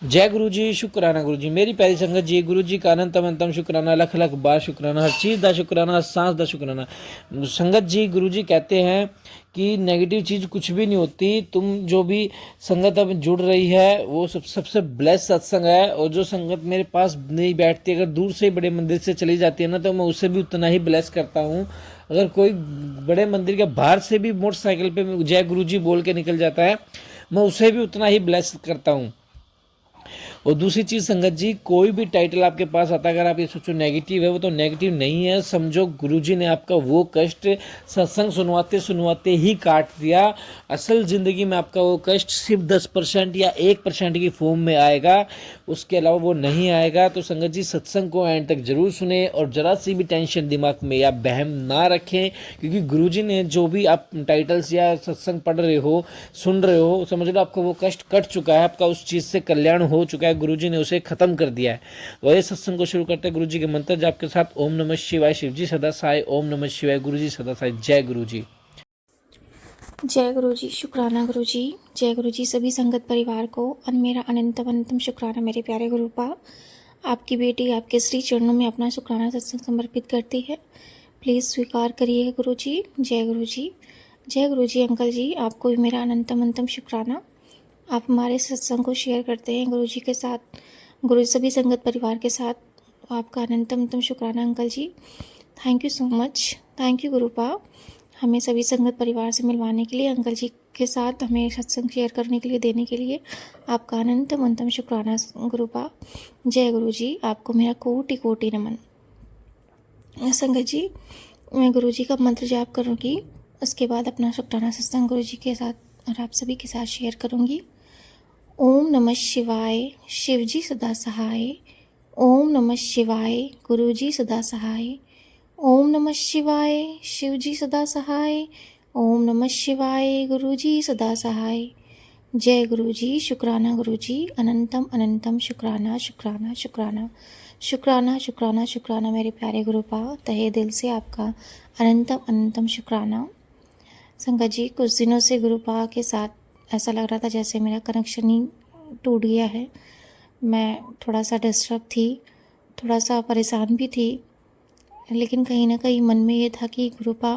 जय गुरु जी, शुक्राना गुरु जी। मेरी प्यारी संगत जी, गुरु जी का अनंतम अनंतम शुक्राना, लख लख बार शुक्राना, हर चीज़ का शुक्राना, हर सांस का शुक्राना। संगत जी, गुरु जी कहते हैं कि नेगेटिव चीज़ कुछ भी नहीं होती। तुम जो भी संगत अब जुड़ रही है वो सबसे ब्लेस सत्संग है। और जो संगत मेरे पास नहीं बैठती, अगर दूर से बड़े मंदिर से चली जाती है ना, तो मैं उससे भी उतना ही ब्लेस करता हूँ। अगर कोई बड़े मंदिर के बाहर से भी मोटरसाइकिल पे जय गुरु जी बोल के निकल जाता है, मैं उसे भी उतना ही ब्लेस करता हूँ। और दूसरी चीज़ संगत जी, कोई भी टाइटल आपके पास आता है, अगर आप ये सोचो नेगेटिव है, वो तो नेगेटिव नहीं है। समझो गुरुजी ने आपका वो कष्ट सत्संग सुनवाते सुनवाते ही काट दिया। असल ज़िंदगी में आपका वो कष्ट सिर्फ 10% या 1% की फॉर्म में आएगा, उसके अलावा वो नहीं आएगा। तो संगत जी, सत्संग को एंड तक जरूर सुने और जरा सी भी टेंशन दिमाग में या बहम ना रखें, क्योंकि गुरुजी ने जो भी आप टाइटल्स या सत्संग पढ़ रहे हो, सुन रहे हो, समझ लो आपका वो कष्ट कट चुका है, आपका उस चीज़ से कल्याण हो चुका है, गुरुजी ने उसे खत्म कर दिया है। वही सत्संग को शुरू करते हैं गुरुजी के मंत्र जाप के साथ। ओम नमः शिवाय, शिवजी सदा साई। ओम नमः शिवाय, गुरुजी सदा साई। जय गुरुजी। जय गुरु जी, शुक्राना गुरु जी। जय गुरु जी सभी संगत परिवार को और मेरा अनंतम अनंतम शुक्राना मेरे प्यारे गुरुपा। आपकी बेटी आपके श्री चरणों में अपना शुक्राना सत्संग समर्पित करती है, प्लीज़ स्वीकार करिए गुरु जी। जय गुरु जी। जय गुरु जी अंकल जी, आपको भी मेरा अनंतम अनंतम शुक्राना। आप हमारे सत्संग को शेयर करते हैं गुरु जी के साथ, गुरु सभी संगत परिवार के साथ। आपका अनंतम अनंतम शुक्राना uncle ji. Thank you so much. Thank you Gurupa, हमें सभी संगत परिवार से मिलवाने के लिए, अंकल जी के साथ हमें सत्संग शेयर करने के लिए, देने के लिए आपका अनंतम अनंतम शुक्राना गुरुपा। जय गुरु जी, आपको मेरा कोटि कोटि नमन। संगत जी, मैं गुरु जी का मंत्र जाप करूँगी, उसके बाद अपना शुक्राना सत्संग गुरु जी के साथ और आप सभी के साथ शेयर करूँगी। ओम नमः शिवाय, शिव जी सदा सहाय। ओम नमः शिवाय, गुरु जी सदा सहाय। ओम नमः शिवाय, शिव जी सदा सहाय। ओम नमः शिवाय, गुरु जी सदा सहाय। जय गुरु जी, शुक्राना गुरु जी, अनंतम अनंतम शुक्राना शुक्राना शुक्राना शुक्राना शुक्राना शुक्राना मेरे प्यारे गुरुपा, तहे दिल से आपका अनंतम अनंतम शुक्राना। संगत जी, कुछ दिनों से गुरुपा के साथ ऐसा लग रहा था जैसे मेरा कनेक्शन ही टूट गया है। मैं थोड़ा सा डिस्टर्ब थी, थोड़ा सा परेशान भी थी, लेकिन कहीं ना कहीं मन में ये था कि गुरुपा,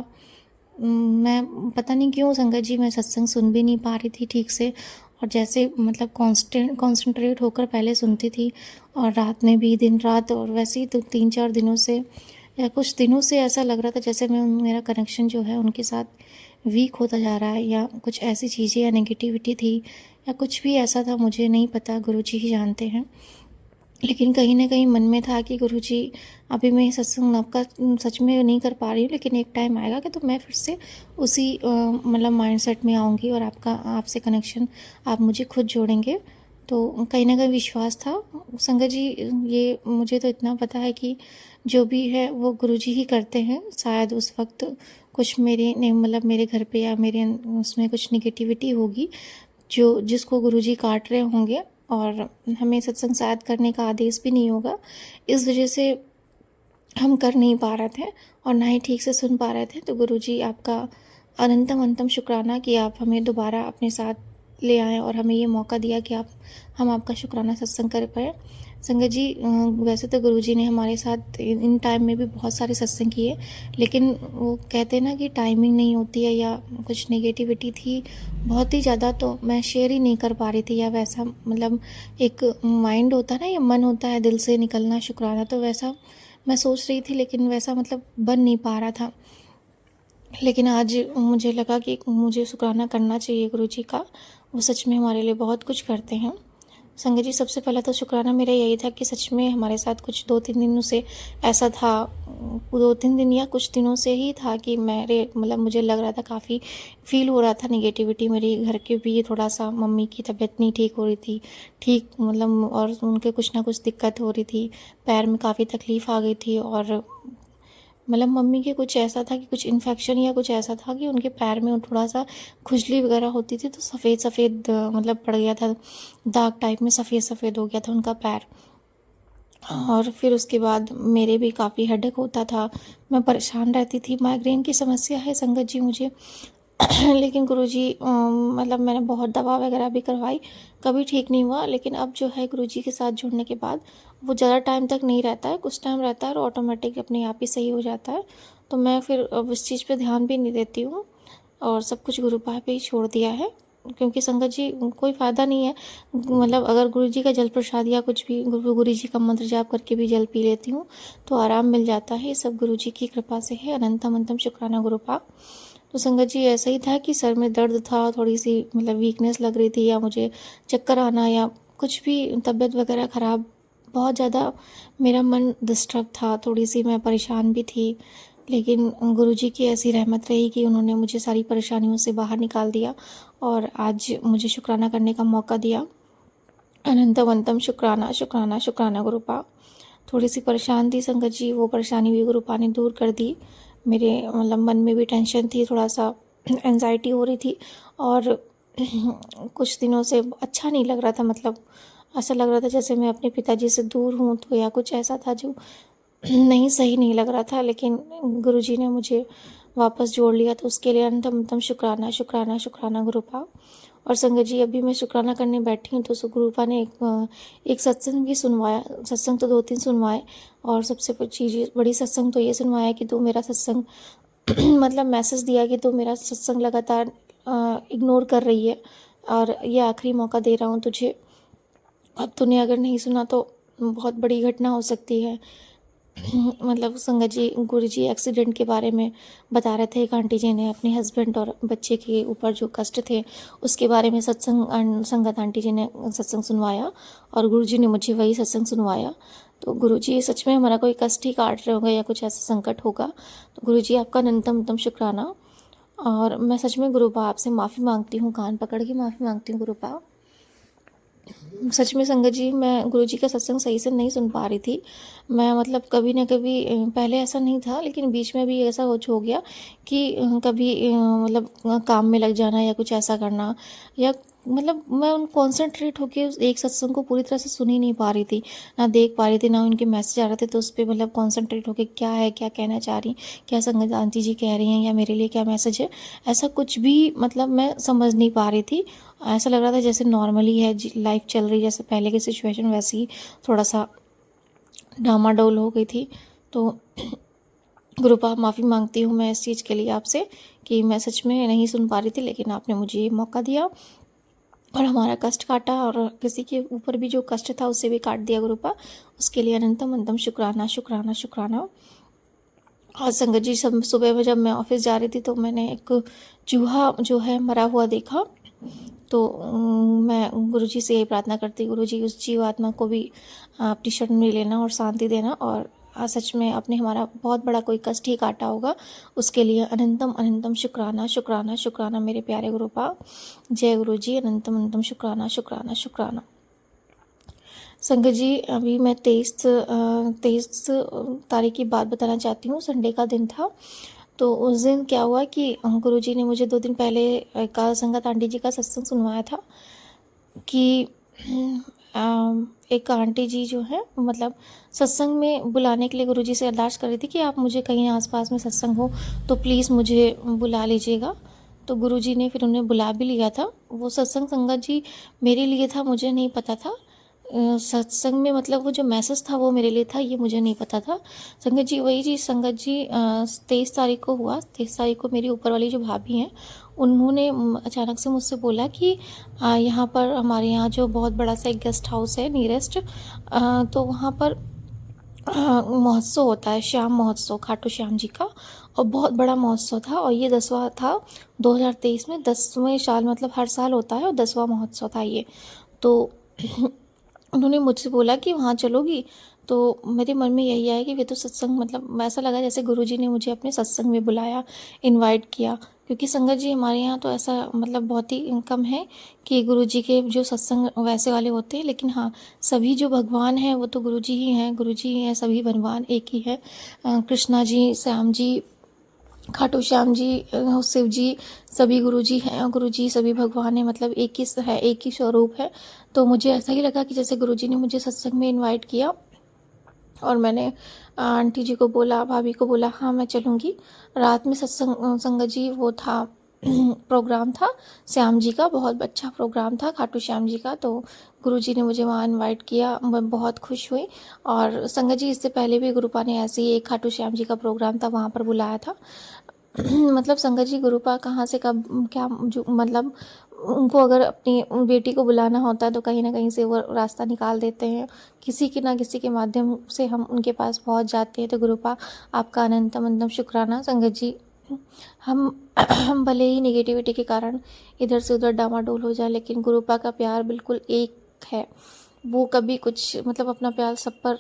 मैं पता नहीं क्यों संगत जी, मैं सत्संग सुन भी नहीं पा रही थी ठीक से। और जैसे मतलब कॉन्सेंट्रेट होकर पहले सुनती थी, और रात में भी दिन रात, और वैसे ही तो 3-4 दिनों से या कुछ दिनों से ऐसा लग रहा था जैसे मेरा कनेक्शन जो है उनके साथ वीक होता जा रहा है, या कुछ ऐसी चीज़ें या नेगेटिविटी थी या कुछ भी ऐसा था, मुझे नहीं पता, गुरुजी ही जानते हैं। लेकिन कहीं न कहीं मन में था कि गुरुजी, अभी मैं सत्संग आपका सच में नहीं कर पा रही हूँ, लेकिन एक टाइम आएगा कि तो मैं फिर से उसी मतलब माइंडसेट में आऊँगी और आपसे कनेक्शन आप मुझे खुद जोड़ेंगे। तो कहीं न कहीं विश्वास था। संगत जी, ये मुझे तो इतना पता है कि जो भी है वो गुरुजी ही करते हैं। शायद उस वक़्त कुछ मेरे ने मतलब मेरे घर पे या मेरे उसमें कुछ नेगेटिविटी होगी, जो जिसको गुरुजी काट रहे होंगे, और हमें सत्संग शायद करने का आदेश भी नहीं होगा। इस वजह से हम कर नहीं पा रहे थे और ना ही ठीक से सुन पा रहे थे। तो गुरुजी, आपका अनंतम अनंतम शुक्राना कि आप हमें दोबारा अपने साथ ले आए और हमें ये मौका दिया कि हम आपका शुक्राना सत्संग कर पाए। संगत जी, वैसे तो गुरुजी ने हमारे साथ इन टाइम में भी बहुत सारे सत्संग किए, लेकिन वो कहते हैं ना कि टाइमिंग नहीं होती है, या कुछ नेगेटिविटी थी बहुत ही ज़्यादा, तो मैं शेयर ही नहीं कर पा रही थी। या वैसा मतलब एक माइंड होता है ना, या मन होता है दिल से निकलना शुक्राना, तो वैसा मैं सोच रही थी, लेकिन वैसा मतलब बन नहीं पा रहा था। लेकिन आज मुझे लगा कि मुझे शुक्राना करना चाहिए गुरुजी का, वो सच में हमारे लिए बहुत कुछ करते हैं। संगत जी, सबसे पहला तो शुक्राना मेरा यही था कि सच में हमारे साथ कुछ 2-3 दिनों से ऐसा था, 2-3 दिन या कुछ दिनों से ही था कि मेरे मतलब मुझे लग रहा था, काफ़ी फील हो रहा था नेगेटिविटी मेरी घर के भी। थोड़ा सा मम्मी की तबीयत नहीं ठीक हो रही थी, ठीक मतलब, और उनके कुछ ना कुछ दिक्कत हो रही थी, पैर में काफ़ी तकलीफ़ आ गई थी, और मतलब मम्मी के कुछ ऐसा था कि कुछ इन्फेक्शन या कुछ ऐसा था कि उनके पैर में थोड़ा सा खुजली वगैरह होती थी, तो सफ़ेद सफ़ेद मतलब पड़ गया था, दाग टाइप में सफ़ेद सफ़ेद हो गया था उनका पैर। और फिर उसके बाद मेरे भी काफ़ी हेडेक होता था, मैं परेशान रहती थी। माइग्रेन की समस्या है संगत जी मुझे, लेकिन गुरुजी मतलब मैंने बहुत दवा वगैरह भी करवाई, कभी ठीक नहीं हुआ। लेकिन अब जो है गुरुजी के साथ जुड़ने के बाद वो ज़्यादा टाइम तक नहीं रहता है, कुछ टाइम रहता है और ऑटोमेटिक अपने आप ही सही हो जाता है। तो मैं फिर अब इस चीज़ पे ध्यान भी नहीं देती हूँ और सब कुछ गुरुपाद पे ही छोड़ दिया है, क्योंकि संगत जी कोई फ़ायदा नहीं है। मतलब अगर गुरुजी का जल प्रसाद या कुछ भी गुरुजी का मंत्र जाप करके भी जल पी लेती हूँ तो आराम मिल जाता है। ये सब गुरुजी की कृपा से है। अनंतम अनंतम शुक्राना गुरुपाद। तो संगत जी ऐसा ही था कि सर में दर्द था, थोड़ी सी मतलब वीकनेस लग रही थी, या मुझे चक्कर आना या कुछ भी तबीयत वगैरह ख़राब, बहुत ज़्यादा मेरा मन डिस्टर्ब था, थोड़ी सी मैं परेशान भी थी। लेकिन गुरुजी की ऐसी रहमत रही कि उन्होंने मुझे सारी परेशानियों से बाहर निकाल दिया और आज मुझे शुक्राना करने का मौका दिया। अनंतवंतम शुक्राना शुक्राना शुक्राना गुरुपा। थोड़ी सी परेशान थी संगत जी, वो परेशानी भी गुरुपा ने दूर कर दी। मेरे मतलब मन में भी टेंशन थी, थोड़ा सा एंजाइटी हो रही थी और कुछ दिनों से अच्छा नहीं लग रहा था। मतलब ऐसा लग रहा था जैसे मैं अपने पिताजी से दूर हूँ, तो या कुछ ऐसा था जो नहीं सही नहीं लग रहा था। लेकिन गुरुजी ने मुझे वापस जोड़ लिया, तो उसके लिए अनंतम शुक्राना शुक्राना शुक्राना गुरुपा। और संगत जी अभी मैं शुक्राना करने बैठी हूँ तो गुरुपा ने एक सत्संग भी सुनवाया। सत्संग तो 2-3 सुनवाए और सबसे बड़ी सत्संग तो ये सुनवाया कि तू मेरा सत्संग मतलब मैसेज दिया कि तू मेरा सत्संग लगातार इग्नोर कर रही है और ये आखिरी मौका दे रहा हूँ तुझे। अब तूने अगर नहीं सुना तो बहुत बड़ी घटना हो सकती है। मतलब संगत जी गुरुजी एक्सीडेंट के बारे में बता रहे थे। एक आंटी जी ने अपने हस्बैंड और बच्चे के ऊपर जो कष्ट थे उसके बारे में संगत आंटी जी ने सत्संग सुनवाया और गुरुजी ने मुझे वही सत्संग सुनवाया। तो गुरुजी सच में हमारा कोई कष्ट ही काट रहे होंगे या कुछ ऐसा संकट होगा, तो गुरुजी आपका अनंतम शुक्राना। और मैं सच में गुरुपा आपसे माफ़ी मांगती हूँ, कान पकड़ के माफ़ी मांगती हूँ गुरुपा। सच में संगत जी मैं गुरुजी का सत्संग सही से नहीं सुन पा रही थी। मैं मतलब कभी ना कभी पहले ऐसा नहीं था, लेकिन बीच में भी ऐसा हो गया कि कभी मतलब काम में लग जाना या कुछ ऐसा करना, या मतलब मैं उन कॉन्सेंट्रेट होके एक सत्संग को पूरी तरह से सुन ही नहीं पा रही थी, ना देख पा रही थी, ना उनके मैसेज आ रहे थे। तो उस पर मतलब कॉन्सेंट्रेट होके क्या है, क्या कहना चाह रही, क्या संगत आंटी जी कह रही हैं या मेरे लिए क्या मैसेज है, ऐसा कुछ भी मतलब मैं समझ नहीं पा रही थी। ऐसा लग रहा था जैसे नॉर्मली है लाइफ चल रही, जैसे पहले की सिचुएशन वैसी ही थोड़ा सा डामाडोल हो गई थी। तो गुरुपा माफ़ी मांगती हूँ मैं इस चीज़ के लिए आपसे कि मैं सच में नहीं सुन पा रही थी, लेकिन आपने मुझे ये मौका दिया और हमारा कष्ट काटा और किसी के ऊपर भी जो कष्ट था उसे भी काट दिया गुरुपा। उसके लिए अनंतम अनंतम शुक्राना शुक्राना शुक्राना। और संगत जी सब सुबह में जब मैं ऑफिस जा रही थी तो मैंने एक चूहा जो है मरा हुआ देखा। तो मैं गुरुजी से यही प्रार्थना करती, गुरुजी उस जीवात्मा को भी अपनी शरण में लेना और शांति देना, और सच में आपने हमारा बहुत बड़ा कोई कष्ट ही काटा होगा, उसके लिए अनंतम अनंतम शुक्राना शुक्राना शुक्राना मेरे प्यारे गुरुपा। जय गुरुजी। अनंतम अनंतम शुक्राना शुक्राना शुक्राना। संगत जी अभी मैं 23 तारीख की बात बताना चाहती हूँ। संडे का दिन था। तो उस दिन क्या हुआ कि गुरुजी ने मुझे 2 दिन पहले का संगत आंटी जी का सत्संग सुनवाया था कि एक आंटी जी जो है मतलब सत्संग में बुलाने के लिए गुरुजी से अरदास कर रही थी कि आप मुझे कहीं आसपास में सत्संग हो तो प्लीज़ मुझे बुला लीजिएगा। तो गुरुजी ने फिर उन्हें बुला भी लिया था। वो सत्संग संगत जी मेरे लिए था, मुझे नहीं पता था। सत्संग में मतलब वो जो मैसेज था वो मेरे लिए था, ये मुझे नहीं पता था। संगत जी वही चीज़ संगत जी 23 तारीख को हुआ। 23 तारीख को मेरी ऊपर वाली जो भाभी हैं उन्होंने अचानक से मुझसे बोला कि यहाँ पर हमारे यहाँ जो बहुत बड़ा सा एक गेस्ट हाउस है नियरेस्ट, तो वहाँ पर महोत्सव होता है, श्याम महोत्सव खाटू श्याम जी का, और बहुत बड़ा महोत्सव था। और ये 10वां था 2023 में, 10वें साल मतलब हर साल होता है और 10वां महोत्सव था ये। तो उन्होंने मुझसे बोला कि वहाँ चलोगी। तो मेरे मन में यही आया कि वे तो सत्संग मतलब ऐसा लगा जैसे गुरुजी ने मुझे अपने सत्संग में बुलाया, इनवाइट किया। क्योंकि संगत जी हमारे यहाँ तो ऐसा मतलब बहुत ही कम है कि गुरुजी के जो सत्संग वैसे वाले होते हैं, लेकिन हाँ सभी जो भगवान हैं वो तो गुरुजी ही हैं, गुरुजी ही हैं, सभी भगवान एक ही है। कृष्णा जी, श्याम जी, खाटू श्याम जी, शिव जी, सभी गुरुजी हैं, गुरुजी सभी भगवान हैं, मतलब एक ही है, एक ही स्वरूप है। तो मुझे ऐसा ही लगा कि जैसे गुरुजी ने मुझे सत्संग में इनवाइट किया और मैंने आंटी जी को बोला, भाभी को बोला हाँ मैं चलूँगी। रात में सत्संग संगत जी वो था प्रोग्राम था श्याम जी का, बहुत अच्छा प्रोग्राम था खाटू श्याम जी का। तो गुरुजी ने मुझे वहाँ इनवाइट किया, मैं बहुत खुश हुई। और संगत जी इससे पहले भी गुरुपा ने ऐसे ही एक खाटू श्याम जी का प्रोग्राम था, वहाँ पर बुलाया था। मतलब संगत जी गुरुपा कहाँ से कब क्या जो मतलब उनको अगर अपनी बेटी को बुलाना होता है तो कहीं ना कहीं से वो रास्ता निकाल देते हैं, किसी के ना किसी के माध्यम से हम उनके पास पहुंच जाते हैं। तो गुरुपा आपका अनंतम अनंतम शुक्राना संगत जी। हम हम भले ही नेगेटिविटी के कारण इधर से उधर डामाडोल हो जाए, लेकिन गुरुपा का प्यार बिल्कुल एक है। वो कभी कुछ मतलब अपना प्यार सब पर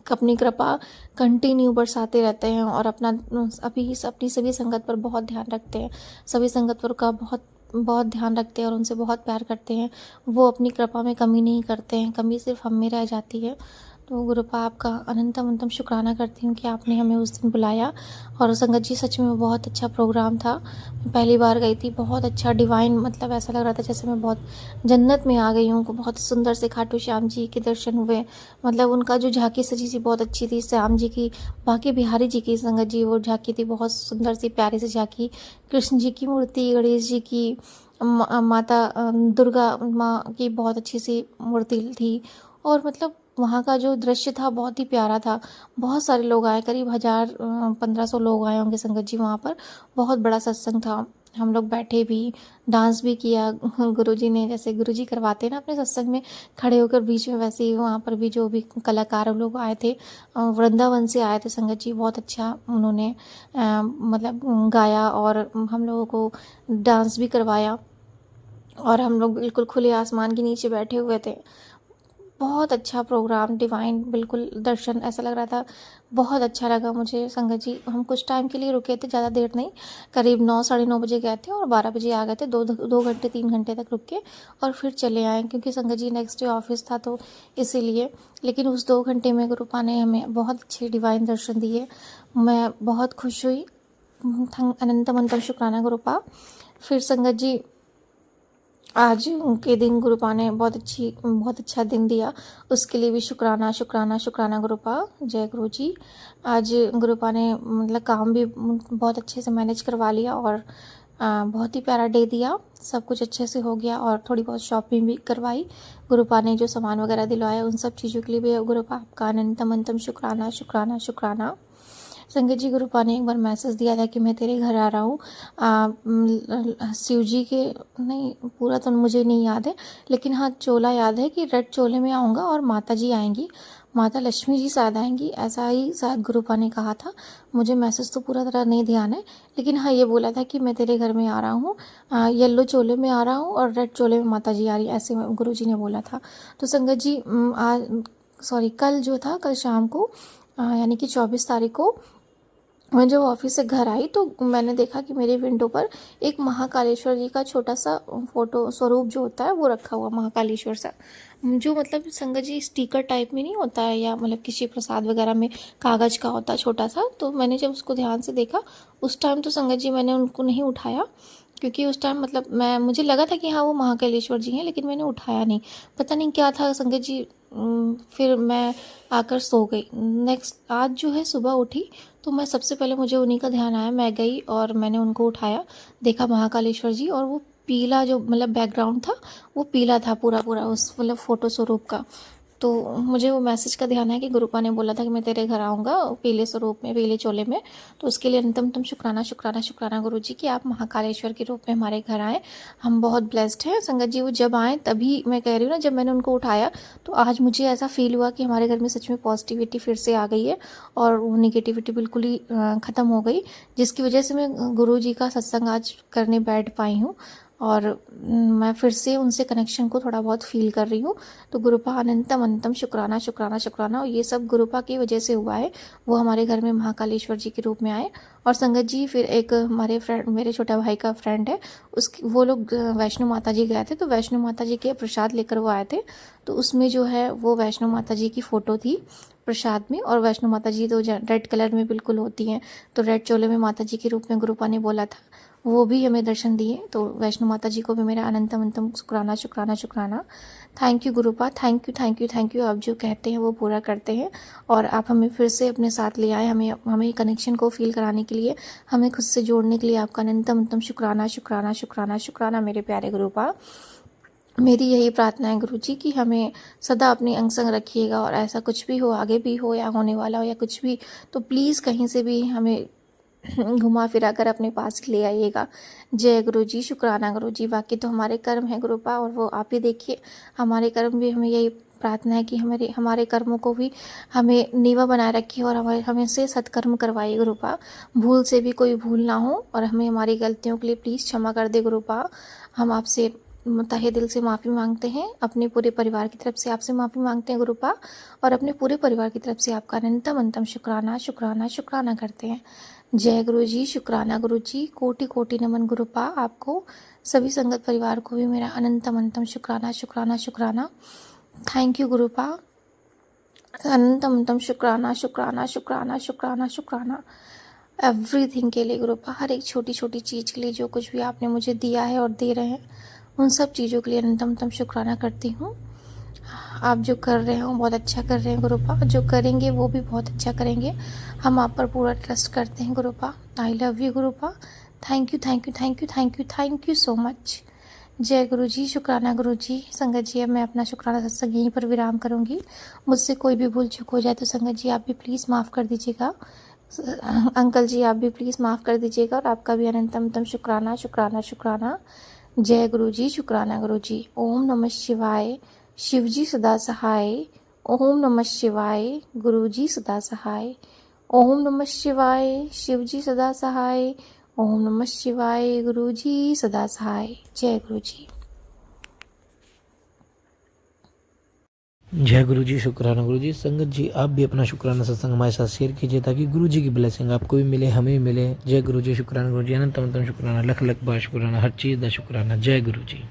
अपनी कृपा कंटिन्यू बरसाते रहते हैं और अपनी सभी संगत पर बहुत ध्यान रखते हैं, सभी संगत पर का बहुत बहुत ध्यान रखते हैं और उनसे बहुत प्यार करते हैं। वो अपनी कृपा में कमी नहीं करते हैं, कमी सिर्फ हम में रह जाती है। तो गुरुपा आपका अनंतम अनंतम शुक्राना करती हूँ कि आपने हमें उस दिन बुलाया। और संगत जी सच में वो बहुत अच्छा प्रोग्राम था, मैं पहली बार गई थी, बहुत अच्छा डिवाइन, मतलब ऐसा लग रहा था जैसे मैं बहुत जन्नत में आ गई हूँ। बहुत सुंदर से खाटू श्याम जी के दर्शन हुए, मतलब उनका जो झांकी सजी सी बहुत अच्छी थी श्याम जी की, बाकी बिहारी जी की संगत जी वो झांकी थी बहुत सुंदर सी प्यारी सी झांकी। कृष्ण जी की मूर्ति, गणेश जी की, माता दुर्गा माँ की बहुत अच्छी सी मूर्ति थी। और मतलब वहाँ का जो दृश्य था बहुत ही प्यारा था। बहुत सारे लोग आए, करीब 1000-1500 लोग आए होंगे संगत जी वहाँ पर। बहुत बड़ा सत्संग था, हम लोग बैठे भी, डांस भी किया गुरुजी ने, जैसे गुरुजी करवाते हैं ना अपने सत्संग में खड़े होकर बीच में, वैसे ही वहाँ पर भी जो भी कलाकार लोग आए थे वृंदावन से आए थे संगत जी, बहुत अच्छा उन्होंने मतलब गाया और हम लोगों को डांस भी करवाया। और हम लोग बिल्कुल खुले आसमान के नीचे बैठे हुए थे। बहुत अच्छा प्रोग्राम, डिवाइन बिल्कुल दर्शन, ऐसा लग रहा था। बहुत अच्छा लगा मुझे संगत जी। हम कुछ टाइम के लिए रुके थे, ज़्यादा देर नहीं, करीब 9-9:30 बजे गए थे और 12 बजे आ गए थे। 2 घंटे 3 घंटे तक रुक के और फिर चले आए, क्योंकि संगत जी नेक्स्ट डे ऑफिस था तो इसीलिए। लेकिन उस 2 घंटे में गुरुपा ने हमें बहुत अच्छे डिवाइन दर्शन दिए, मैं बहुत खुश हुई। अनंतम अनंतम शुक्राना गुरुपा। फिर संगत जी आज के दिन गुरुपा ने बहुत अच्छा दिन दिया, उसके लिए भी शुक्राना शुक्राना शुक्राना गुरुपा। जय गुरु जी। आज गुरुपा ने मतलब काम भी बहुत अच्छे से मैनेज करवा लिया और बहुत ही प्यारा डे दिया, सब कुछ अच्छे से हो गया और थोड़ी बहुत शॉपिंग भी करवाई। गुरुपा ने जो सामान वगैरह दिलवाया उन सब चीज़ों के लिए भी गुरुपा आपका अनंतम अनंतम शुक्राना शुक्राना शुक्राना। संगत जी गुरुपा ने एक बार मैसेज दिया था कि मैं तेरे घर आ रहा हूँ, शिव जी के, नहीं पूरा तो मुझे नहीं याद है, लेकिन हाँ चोला याद है कि रेड चोले में आऊँगा और माता जी आएंगी, माता लक्ष्मी जी शायद आएंगी, ऐसा ही शायद गुरुपा ने कहा था। मुझे मैसेज तो पूरा तरह नहीं ध्यान है, लेकिन हाँ ये बोला था कि मैं तेरे घर में आ रहा हूँ, येलो चोले में आ रहा हूँ और रेड चोले में माता जी आ रही है, ऐसे गुरु जी ने बोला था। तो संगत जी आज कल जो था, कल शाम को यानी कि 24 तारीख को मैं जब ऑफिस से घर आई तो मैंने देखा कि मेरे विंडो पर एक महाकालेश्वर जी का छोटा सा फोटो स्वरूप जो होता है वो रखा हुआ, महाकालेश्वर सा, जो मतलब संगत जी स्टिकर टाइप में नहीं होता है, या मतलब किसी प्रसाद वगैरह में कागज़ का होता है छोटा सा। तो मैंने जब उसको ध्यान से देखा उस टाइम तो संगत जी मैंने उनको नहीं उठाया, क्योंकि उस टाइम मतलब मुझे लगा था कि हाँ वो महाकालेश्वर जी हैं, लेकिन मैंने उठाया नहीं, पता नहीं क्या था संगत जी। फिर मैं आकर सो गई। नेक्स्ट आज जो है सुबह उठी तो मैं सबसे पहले मुझे उन्हीं का ध्यान आया, मैं गई और मैंने उनको उठाया, देखा महाकालेश्वर जी, और वो पीला जो मतलब बैकग्राउंड था वो पीला था पूरा पूरा उस मतलब फ़ोटो स्वरूप का। तो मुझे वो मैसेज का ध्यान है कि गुरुपा ने बोला था कि मैं तेरे घर आऊँगा पीले स्वरूप में, पीले चोले में। तो उसके लिए अनंतम शुक्राना शुक्राना शुक्राना गुरु जी कि आप महाकालेश्वर के रूप में हमारे घर आए, हम बहुत ब्लेस्ड हैं। संगत जी वो जब आए तभी मैं कह रही हूँ ना, जब मैंने उनको उठाया तो आज मुझे ऐसा फील हुआ कि हमारे घर में सच में पॉजिटिविटी फिर से आ गई है और वो निगेटिविटी बिल्कुल ही ख़त्म हो गई, जिसकी वजह से मैं गुरु जी का सत्संग आज करने बैठ पाई हूँ और मैं फिर से उनसे कनेक्शन को थोड़ा बहुत फील कर रही हूँ। तो गुरुपा अनंतम अनंतम शुक्राना शुक्राना शुक्राना, और ये सब गुरुपा की वजह से हुआ है, वो हमारे घर में महाकालेश्वर जी के रूप में आए। और संगत जी फिर एक हमारे फ्रेंड, मेरे छोटा भाई का फ्रेंड है, वो लोग वैष्णो माता जी गए थे, तो वैष्णो माता जी के प्रसाद लेकर वो आए थे। तो उसमें जो है वो वैष्णो माता जी की फ़ोटो थी प्रसाद में, और वैष्णो माता जी तो रेड कलर में बिल्कुल होती हैं, तो रेड चोले में माता जी के रूप में गुरुपा ने बोला था, वो भी हमें दर्शन दिए। तो वैष्णो माता जी को भी मेरा अनंतम अनंतम शुक्राना शुक्राना शुक्राना। Thank you Gurupa, thank you thank you thank you. आप जो कहते हैं वो पूरा करते हैं और आप हमें फिर से अपने साथ ले आए, हमें कनेक्शन को फील कराने के लिए, हमें खुद से जोड़ने के लिए आपका अनंतम शुक्राना शुक्राना शुक्राना शुक्राना मेरे प्यारे गुरुपा। मेरी यही प्रार्थना है गुरुजी कि हमें सदा अपनी अंग संग रखिएगा और ऐसा कुछ भी हो, आगे भी हो या होने वाला हो या कुछ भी, तो प्लीज़ कहीं से भी हमें घुमा फिरा कर अपने पास ले आइएगा। जय गुरुजी, शुक्राना गुरुजी। बाकी तो हमारे कर्म है गुरुपा और वो आप ही देखिए, हमारे कर्म भी, हमें यही प्रार्थना है कि हमारे कर्मों को भी हमें नीवा बनाए रखिए और हमें से सत्कर्म करवाइए गुरुपा। भूल से भी कोई भूल ना हो और हमें हमारी गलतियों के लिए प्लीज़ क्षमा कर दे गुरुपा। हम आपसे तहे दिल से माफ़ी मांगते हैं, अपने पूरे परिवार की तरफ से आपसे माफ़ी मांगते हैं गुरुपा और अपने पूरे परिवार की तरफ से आपका अनंतम शुक्राना शुक्राना शुक्राना करते हैं। जय गुरुजी, शुक्राना गुरुजी, कोटि कोटि नमन गुरुपा। आपको सभी संगत परिवार को भी मेरा अनंतम शुक्राना शुक्राना शुक्राना। थैंक यू गुरुपा, अनंतम शुक्राना शुक्राना शुक्राना शुक्राना शुक्राना एवरीथिंग के लिए गुरुपा। हर एक छोटी छोटी चीज़ के लिए, जो कुछ भी आपने मुझे दिया है और दे रहे हैं, उन सब चीज़ों के लिए अनंतम शुक्राना करती हूँ। आप जो कर रहे हो बहुत अच्छा कर रहे हैं गुरुपा, जो करेंगे वो भी बहुत अच्छा करेंगे। हम आप पर पूरा ट्रस्ट करते हैं Gurupa. I love you Gurupa. Thank you thank you thank you thank you thank you so much. जय गुरुजी, शुक्राना गुरुजी। संगत जी, अब मैं अपना शुक्राना सत्संग यहीं पर विराम करूँगी। मुझसे कोई भी भूल चूक हो जाए तो संगत जी आप भी प्लीज़ माफ़ कर दीजिएगा। अंकल जी आप भी प्लीज़ माफ़ कर दीजिएगा और आपका भी अनंतम शुक्राना शुक्राना शुक्राना। जय गुरुजी, शुक्राना गुरुजी। ओम नमः शिवाय। शिवजी सदा सहाय। ओम नमः शिवाय। गुरुजी सदा सहाय। ओम नमः शिवाय। शिवजी सदा सहाय। ओम नमः शिवाय। गुरुजी सदा सहाय। जय गुरुजी। जय गुरु जी, शुक्राना गुरु जी। संगत जी, आप भी अपना शुक्राना सत्संग हमारे साथ शेयर कीजिए ताकि गुरु जी की ब्लेसिंग आपको भी मिले, हमें भी मिले। जय गुरु जी, शुक्राना गुरु जी। अनंत शुक्राना, लख लख बार शुक्राना, हर चीज़ का शुक्राना। जय गुरु जी।